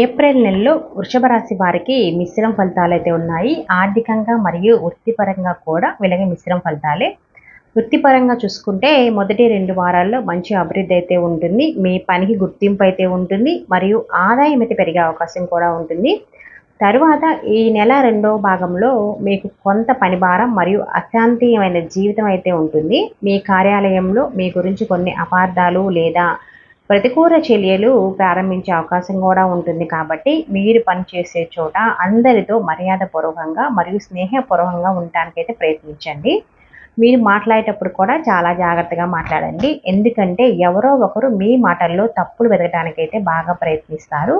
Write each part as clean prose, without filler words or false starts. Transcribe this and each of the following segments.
April నెలలో వృషభ రాశి వారికి మిశ్రమ ఫలితాలైతే ఉన్నాయి. ఆర్థికంగా మరియు వృత్తిపరంగా కూడా వీళ్ళకి మిశ్రమ ఫలితాలే. వృత్తిపరంగా చూసుకుంటే మొదటి 2 వారాల్లో మంచి అభివృద్ధి అయితే ఉంటుంది. మీ పనికి గుర్తింపు అయితే ఉంటుంది మరియు ఆదాయం అయితే పెరిగే అవకాశం కూడా ఉంటుంది. తరువాత ఈ నెల రెండవ భాగంలో మీకు కొంత పని భారం మరియు అశాంతిమైన జీవితం అయితే ఉంటుంది. మీ కార్యాలయంలో మీ గురించి కొన్ని అపార్థాలు లేదా ప్రతికూల చర్యలు ప్రారంభించే అవకాశం కూడా ఉంటుంది. కాబట్టి మీరు పనిచేసే చోట అందరితో మర్యాదపూర్వకంగా మరియు స్నేహపూర్వకంగా ఉండటానికైతే ప్రయత్నించండి. మీరు మాట్లాడేటప్పుడు కూడా చాలా జాగ్రత్తగా మాట్లాడండి. ఎందుకంటే ఎవరో ఒకరు మీ మాటల్లో తప్పులు వెతకడానికైతే బాగా ప్రయత్నిస్తారు.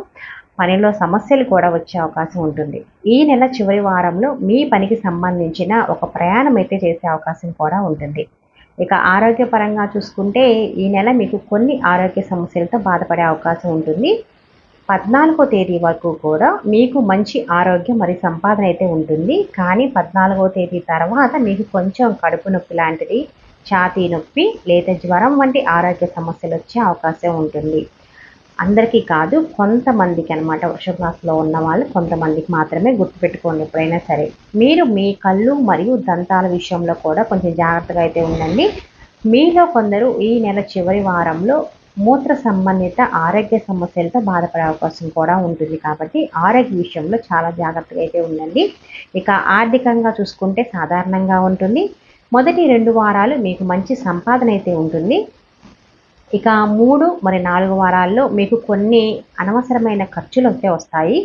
పనిలో సమస్యలు కూడా వచ్చే అవకాశం ఉంటుంది. ఈ నెల చివరి వారంలో మీ పనికి సంబంధించిన ఒక ప్రయాణం అయితే చేసే అవకాశం కూడా ఉంటుంది. ఇక ఆరోగ్యపరంగా చూసుకుంటే ఈ నెల మీకు కొన్ని ఆరోగ్య సమస్యలతో బాధపడే అవకాశం ఉంటుంది. 14వ తేదీ వరకు కూడా మీకు మంచి ఆరోగ్యం మరియు సంపాదన అయితే ఉంటుంది. కానీ 14వ తేదీ తర్వాత మీకు కొంచెం కడుపు నొప్పి లాంటిది, ఛాతీ నొప్పి లేదా జ్వరం వంటి ఆరోగ్య సమస్యలు వచ్చే అవకాశం ఉంటుంది. అందరికీ కాదు, కొంతమందికి అనమాట. వృషభ రాశిలో ఉన్న వాళ్ళు కొంతమందికి మాత్రమే. గుర్తుపెట్టుకోండి ఎప్పుడైనా సరే. మీరు మీ కళ్ళు మరియు దంతాల విషయంలో కూడా కొంచెం జాగ్రత్తగా అయితే ఉండండి. మీలో కొందరు ఈ నెల చివరి వారంలో మూత్ర సంబంధిత ఆరోగ్య సమస్యలతో బాధపడే అవకాశం కూడా ఉంటుంది. కాబట్టి ఆరోగ్య విషయంలో చాలా జాగ్రత్తగా అయితే ఉండండి. ఇక ఆర్థికంగా చూసుకుంటే సాధారణంగా ఉంటుంది. మొదటి 2 వారాలు మీకు మంచి సంపాదన అయితే ఉంటుంది. ఇక 3 మరి 4 వారాల్లో మీకు కొన్ని అనవసరమైన ఖర్చులు అయితే వస్తాయి.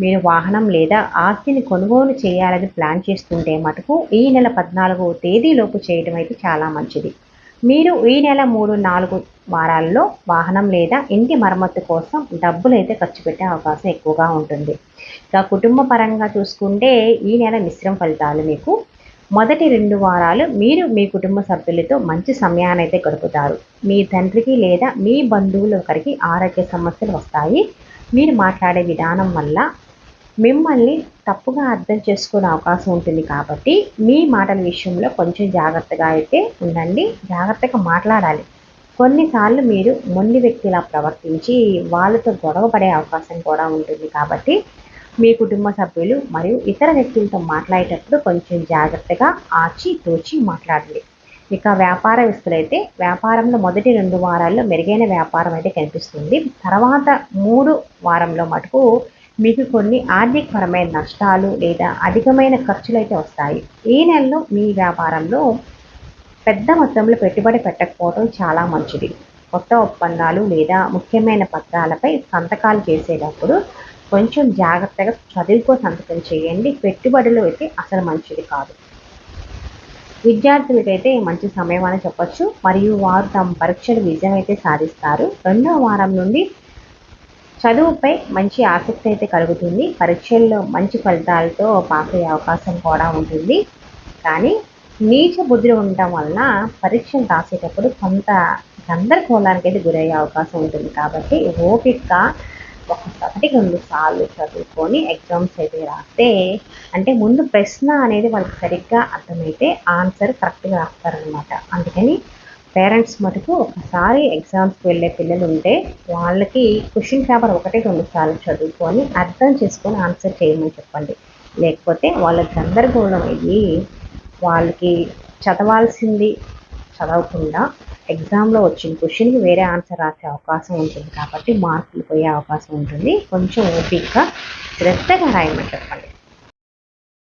మీరు వాహనం లేదా ఆస్తిని కొనుగోలు చేయాలని ప్లాన్ చేస్తుంటే మటుకు ఈ నెల 14వ తేదీలోపు చేయడం అయితే చాలా మంచిది. మీరు ఈ నెల 3, 4 వారాల్లో వాహనం లేదా ఇంటి మరమ్మతు కోసం డబ్బులు అయితే ఖర్చు పెట్టే అవకాశం ఎక్కువగా ఉంటుంది. ఇక కుటుంబ పరంగా చూసుకుంటే ఈ నెల మిశ్రమ ఫలితాలు మీకు. మొదటి 2 వారాలు మీరు మీ కుటుంబ సభ్యులతో మంచి సమయాన్ని అయితే గడుపుతారు. మీ తండ్రికి లేదా మీ బంధువులు ఒకరికి ఆరోగ్య సమస్యలు వస్తాయి. మీరు మాట్లాడే విధానం వల్ల మిమ్మల్ని తప్పుగా అర్థం చేసుకునే అవకాశం ఉంటుంది. కాబట్టి మీ మాటల విషయంలో కొంచెం జాగ్రత్తగా అయితే ఉండండి. జాగ్రత్తగా మాట్లాడాలి. కొన్నిసార్లు మీరు మొండి వ్యక్తిలా ప్రవర్తించి వాళ్ళతో గొడవ పడే అవకాశం కూడా ఉంటుంది. కాబట్టి మీ కుటుంబ సభ్యులు మరియు ఇతర వ్యక్తులతో మాట్లాడేటప్పుడు కొంచెం జాగ్రత్తగా ఆచి తూచి మాట్లాడండి. ఇక వ్యాపారస్తులైతే వ్యాపారంలో మొదటి 2 వారాల్లో మెరుగైన వ్యాపారం అయితే కనిపిస్తుంది. తర్వాత 3 వారంలో మటుకు మీకు కొన్ని ఆర్థికపరమైన నష్టాలు లేదా అధికమైన ఖర్చులు అయితే వస్తాయి. ఈ నెలలో మీ వ్యాపారంలో పెద్ద మొత్తంలో పెట్టుబడి పెట్టకపోవడం చాలా మంచిది. కొత్త ఒప్పందాలు లేదా ముఖ్యమైన పత్రాలపై సంతకాలు చేసేటప్పుడు కొంచెం జాగ్రత్తగా చదువుకో సంతకం చేయండి. పెట్టుబడులు అయితే అసలు మంచిది కాదు. విద్యార్థులకైతే మంచి సమయం అని చెప్పొచ్చు మరియు వారు తమ పరీక్షలు విజయం అయితే సాధిస్తారు. 2వ వారం నుండి చదువుపై మంచి ఆసక్తి అయితే కలుగుతుంది. పరీక్షల్లో మంచి ఫలితాలతో పాస్ అయ్యే అవకాశం కూడా ఉంటుంది. కానీ నీచ బుద్ధి ఉండటం వలన పరీక్షలు రాసేటప్పుడు కొంత గందరగోళానికి అయితే గురయ్యే అవకాశం ఉంటుంది. కాబట్టి ఓపికగా ఒకటికి 2 సార్లు చదువుకొని ఎగ్జామ్స్ అయితే రాస్తే, అంటే ముందు ప్రశ్న అనేది వాళ్ళకి సరిగ్గా అర్థమైతే ఆన్సర్ కరెక్ట్గా రాస్తారనమాట. అందుకని పేరెంట్స్ మటుకు ఒకసారి ఎగ్జామ్స్కి వెళ్ళే పిల్లలు ఉంటే వాళ్ళకి క్వశ్చన్ పేపర్ 1, 2 సార్లు చదువుకొని అర్థం చేసుకొని ఆన్సర్ చేయమని చెప్పండి. లేకపోతే వాళ్ళ గందరగోళం అయ్యి వాళ్ళకి చదవాల్సింది చదవకుండా ఎగ్జామ్లో వచ్చిన క్వశ్చన్కి వేరే ఆన్సర్ రాసే అవకాశం ఉంటుంది. కాబట్టి మార్కులు పోయే అవకాశం ఉంటుంది. కొంచెం ఓపికగా శ్రద్ధగా రాయమని చెప్పండి.